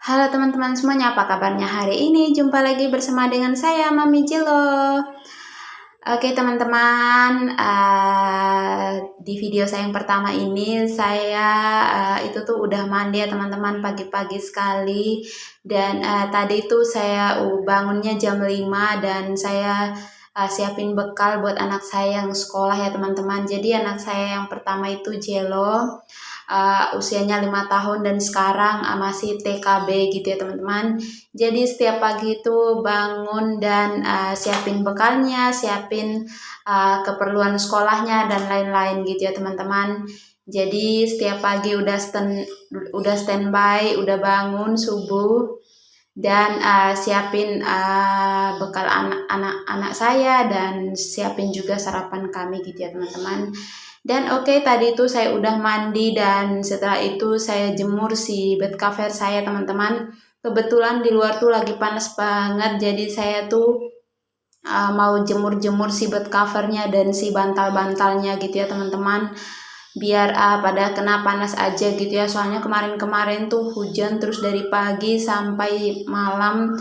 Halo teman-teman semuanya, apa kabarnya hari ini? Jumpa lagi bersama dengan saya, Mami Jilo. Oke teman-teman, di video saya yang pertama ini saya itu tuh udah mandi ya teman-teman, pagi-pagi sekali. Dan tadi itu saya bangunnya jam 5 dan saya siapin bekal buat anak saya yang sekolah ya teman-teman. Jadi anak saya yang pertama itu Jelo, usianya 5 tahun dan sekarang masih TKB gitu ya teman-teman. Jadi setiap pagi itu bangun dan siapin bekalnya, siapin keperluan sekolahnya dan lain-lain gitu ya teman-teman. Jadi setiap pagi udah standby, udah bangun subuh dan siapin bekal anak-anak saya dan siapin juga sarapan kami gitu ya teman-teman. Dan oke, tadi itu saya udah mandi dan setelah itu saya jemur si bed cover saya teman-teman. Kebetulan di luar tuh lagi panas banget, jadi saya tuh mau jemur-jemur si bed covernya dan si bantal-bantalnya gitu ya teman-teman, biar pada kena panas aja gitu ya. Soalnya kemarin-kemarin tuh hujan terus dari pagi sampai malam,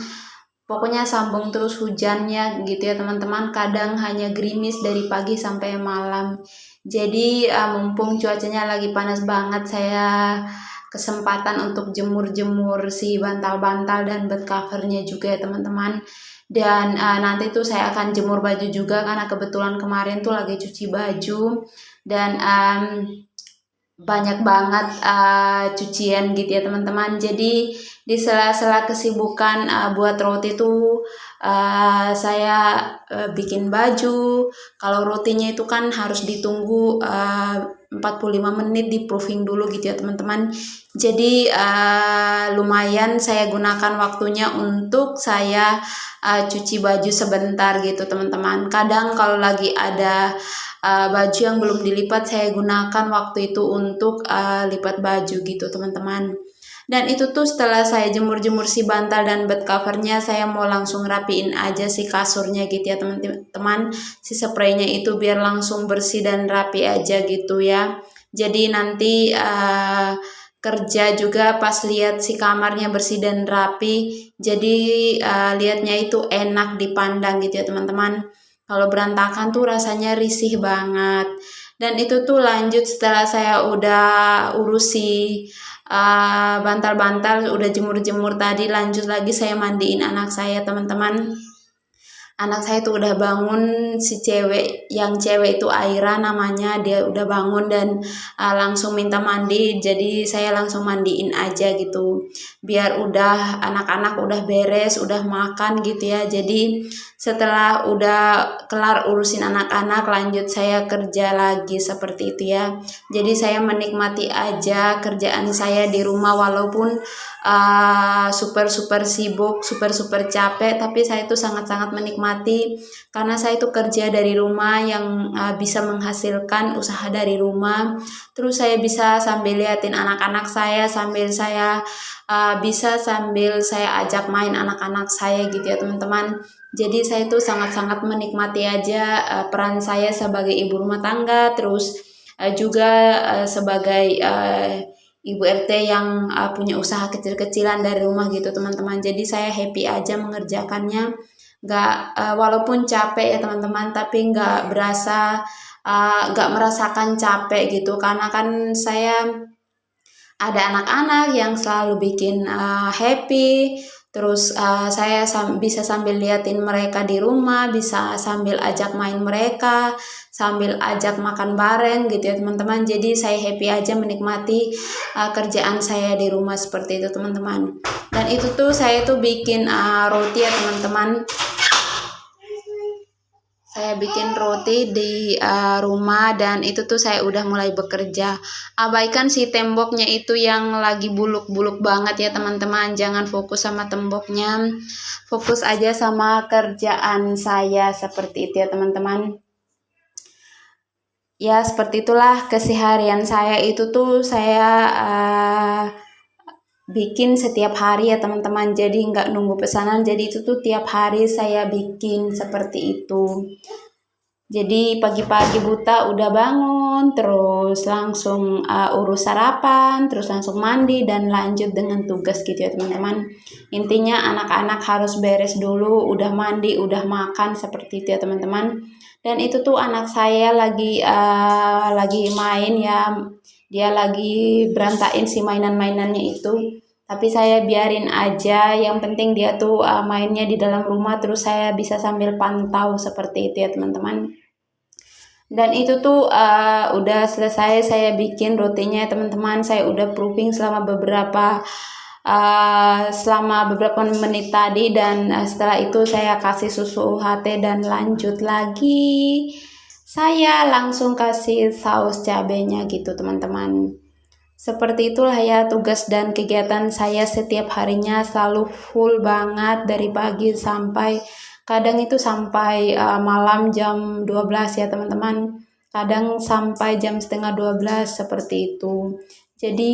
pokoknya sambung terus hujannya gitu ya teman-teman. Kadang hanya gerimis dari pagi sampai malam. Jadi mumpung cuacanya lagi panas banget, saya kesempatan untuk jemur-jemur si bantal-bantal dan bed covernya juga ya teman-teman. Dan nanti tuh saya akan jemur baju juga karena kebetulan kemarin tuh lagi cuci baju dan banyak banget cucian gitu ya teman-teman. Jadi di sela-sela kesibukan buat roti tuh saya bikin baju. Kalau rotinya itu kan harus ditunggu 45 menit di proofing dulu gitu ya teman-teman. Jadi lumayan saya gunakan waktunya untuk saya cuci baju sebentar gitu teman-teman. Kadang kalau lagi ada baju yang belum dilipat, saya gunakan waktu itu untuk lipat baju gitu teman-teman. Dan itu tuh setelah saya jemur-jemur si bantal dan bed covernya, saya mau langsung rapiin aja si kasurnya gitu ya teman-teman. Si spraynya itu biar langsung bersih dan rapi aja gitu ya. Jadi nanti kerja juga pas lihat si kamarnya bersih dan rapi, jadi lihatnya itu enak dipandang gitu ya teman-teman. Kalau berantakan tuh rasanya risih banget. Dan itu tuh lanjut setelah saya udah urusi bantal-bantal, udah jemur-jemur tadi, lanjut lagi saya mandiin anak saya teman-teman. Anak saya tuh udah bangun, si cewek itu Aira namanya, dia udah bangun dan langsung minta mandi, jadi saya langsung mandiin aja gitu biar udah anak-anak udah beres, udah makan gitu ya. Jadi setelah udah kelar urusin anak-anak, lanjut saya kerja lagi seperti itu ya. Jadi saya menikmati aja kerjaan saya di rumah, walaupun super sibuk, super capek, tapi saya itu sangat-sangat menikmati karena saya itu kerja dari rumah yang bisa menghasilkan usaha dari rumah. Terus saya bisa sambil liatin anak-anak saya, sambil saya ajak main anak-anak saya gitu ya teman-teman. Jadi saya itu sangat-sangat menikmati aja peran saya sebagai ibu rumah tangga, terus juga sebagai ibu RT yang punya usaha kecil-kecilan dari rumah gitu teman-teman. Jadi saya happy aja mengerjakannya, nggak walaupun capek ya teman-teman, tapi nggak nggak merasakan capek gitu, karena kan saya ada anak-anak yang selalu bikin happy. Terus saya bisa sambil liatin mereka di rumah, bisa sambil ajak main mereka, sambil ajak makan bareng gitu ya teman-teman. Jadi saya happy aja menikmati kerjaan saya di rumah seperti itu teman-teman. Dan itu tuh saya tuh bikin roti ya teman-teman. Saya bikin roti di rumah dan itu tuh saya udah mulai bekerja. Abaikan si temboknya itu yang lagi buluk-buluk banget ya teman-teman. Jangan fokus sama temboknya, fokus aja sama kerjaan saya seperti itu ya teman-teman. Ya seperti itulah keseharian saya, itu tuh saya bikin setiap hari ya teman-teman. Jadi nggak nunggu pesanan, jadi itu tuh tiap hari saya bikin seperti itu. Jadi pagi-pagi buta udah bangun, terus langsung urus sarapan, terus langsung mandi dan lanjut dengan tugas gitu ya teman-teman. Intinya anak-anak harus beres dulu, udah mandi, udah makan seperti itu ya teman-teman. Dan itu tuh anak saya lagi main ya, dia lagi berantakin si mainan-mainannya itu. Tapi saya biarin aja, yang penting dia tuh mainnya di dalam rumah, terus saya bisa sambil pantau seperti itu ya teman-teman. Dan itu tuh udah selesai saya bikin rutinnya teman-teman. Saya udah proofing selama beberapa menit tadi, dan setelah itu saya kasih susu UHT dan lanjut lagi saya langsung kasih saus cabenya gitu teman-teman. Seperti itulah ya tugas dan kegiatan saya setiap harinya, selalu full banget dari pagi sampai kadang itu sampai malam jam 12 ya teman-teman. Kadang sampai jam setengah 12 seperti itu. Jadi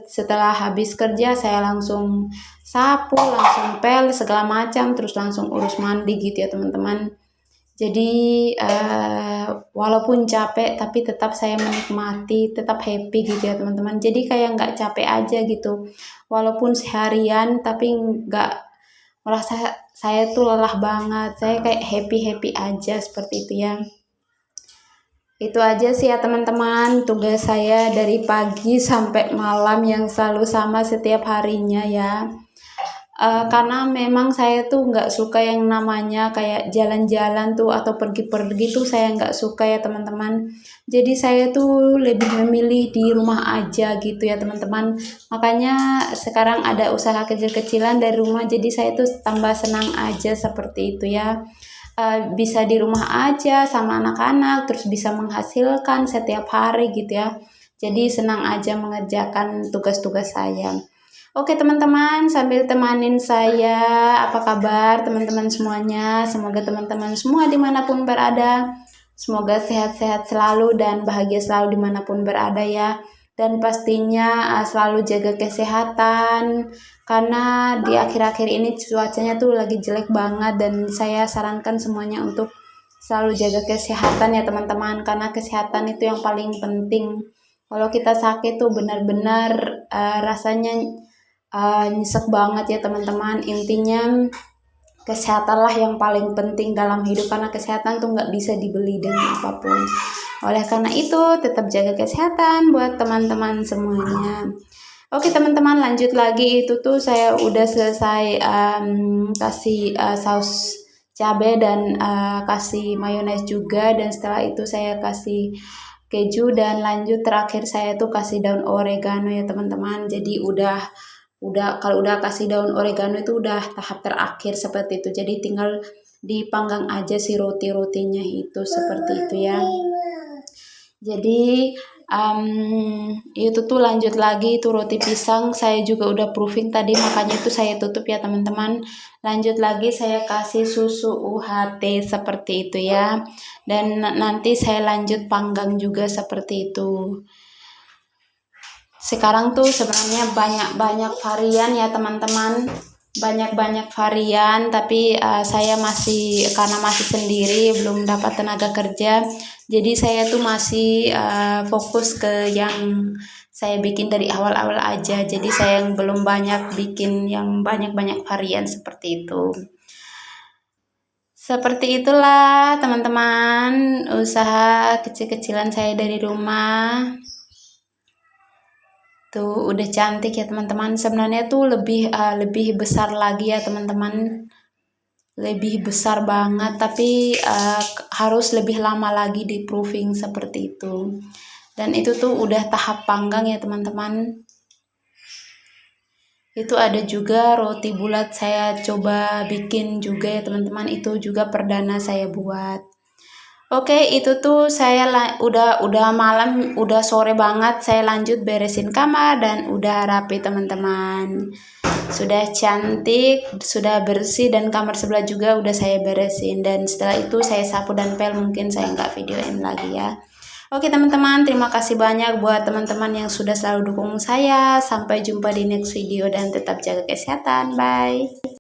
setelah habis kerja saya langsung sapu, langsung pel segala macam, terus langsung urus mandi gitu ya teman-teman. Jadi walaupun capek tapi tetap saya menikmati, tetap happy gitu ya teman-teman. Jadi kayak nggak capek aja gitu. Walaupun seharian tapi nggak merasa saya tuh lelah banget. Saya kayak happy-happy aja seperti itu ya. Itu aja sih ya teman-teman, tugas saya dari pagi sampai malam yang selalu sama setiap harinya ya. Karena memang saya tuh nggak suka yang namanya kayak jalan-jalan tuh atau pergi-pergi tuh saya nggak suka ya teman-teman. Jadi saya tuh lebih memilih di rumah aja gitu ya teman-teman. Makanya sekarang ada usaha kecil-kecilan dari rumah, jadi saya tuh tambah senang aja seperti itu ya. Bisa di rumah aja sama anak-anak, terus bisa menghasilkan setiap hari gitu ya. Jadi senang aja mengerjakan tugas-tugas saya. Oke teman-teman, sambil temanin saya, apa kabar teman-teman semuanya? Semoga teman-teman semua dimanapun berada, semoga sehat-sehat selalu dan bahagia selalu dimanapun berada ya. Dan pastinya selalu jaga kesehatan, karena di akhir-akhir ini cuacanya tuh lagi jelek banget, dan saya sarankan semuanya untuk selalu jaga kesehatan ya teman-teman, karena kesehatan itu yang paling penting. Kalau kita sakit tuh benar-benar rasanya nyesek banget ya teman-teman. Intinya kesehatanlah yang paling penting dalam hidup, karena kesehatan tuh nggak bisa dibeli dengan apapun. Oleh karena itu tetap jaga kesehatan buat teman-teman semuanya. Oke teman-teman, lanjut lagi. Itu tuh saya udah selesai kasih saus cabai dan kasih mayones juga, dan setelah itu saya kasih keju, dan lanjut terakhir saya tuh kasih daun oregano ya teman-teman. Jadi kalau udah kasih daun oregano itu udah tahap terakhir seperti itu. Jadi tinggal dipanggang aja si roti-rotinya itu seperti itu ya. Jadi itu tuh lanjut lagi itu roti pisang, saya juga udah proofing tadi, makanya itu saya tutup ya teman-teman. Lanjut lagi saya kasih susu UHT seperti itu ya. Dan nanti saya lanjut panggang juga seperti itu. Sekarang tuh sebenarnya banyak varian ya teman-teman, banyak varian, tapi saya karena masih sendiri belum dapat tenaga kerja, jadi saya tuh masih fokus ke yang saya bikin dari awal-awal aja. Jadi saya yang belum banyak bikin yang banyak varian seperti itu. Seperti itulah teman-teman usaha kecil-kecilan saya dari rumah. Tuh udah cantik ya teman-teman. Sebenarnya tuh lebih besar lagi ya teman-teman, lebih besar banget, tapi harus lebih lama lagi di proofing seperti itu. Dan itu tuh udah tahap panggang ya teman-teman. Itu ada juga roti bulat, saya coba bikin juga ya teman-teman, itu juga perdana saya buat. Oke, itu tuh saya udah malam, udah sore banget, saya lanjut beresin kamar dan udah rapi teman-teman. Sudah cantik, sudah bersih, dan kamar sebelah juga udah saya beresin. Dan setelah itu saya sapu dan pel, mungkin saya nggak videoin lagi ya. Oke teman-teman, terima kasih banyak buat teman-teman yang sudah selalu dukung saya. Sampai jumpa di next video dan tetap jaga kesehatan. Bye.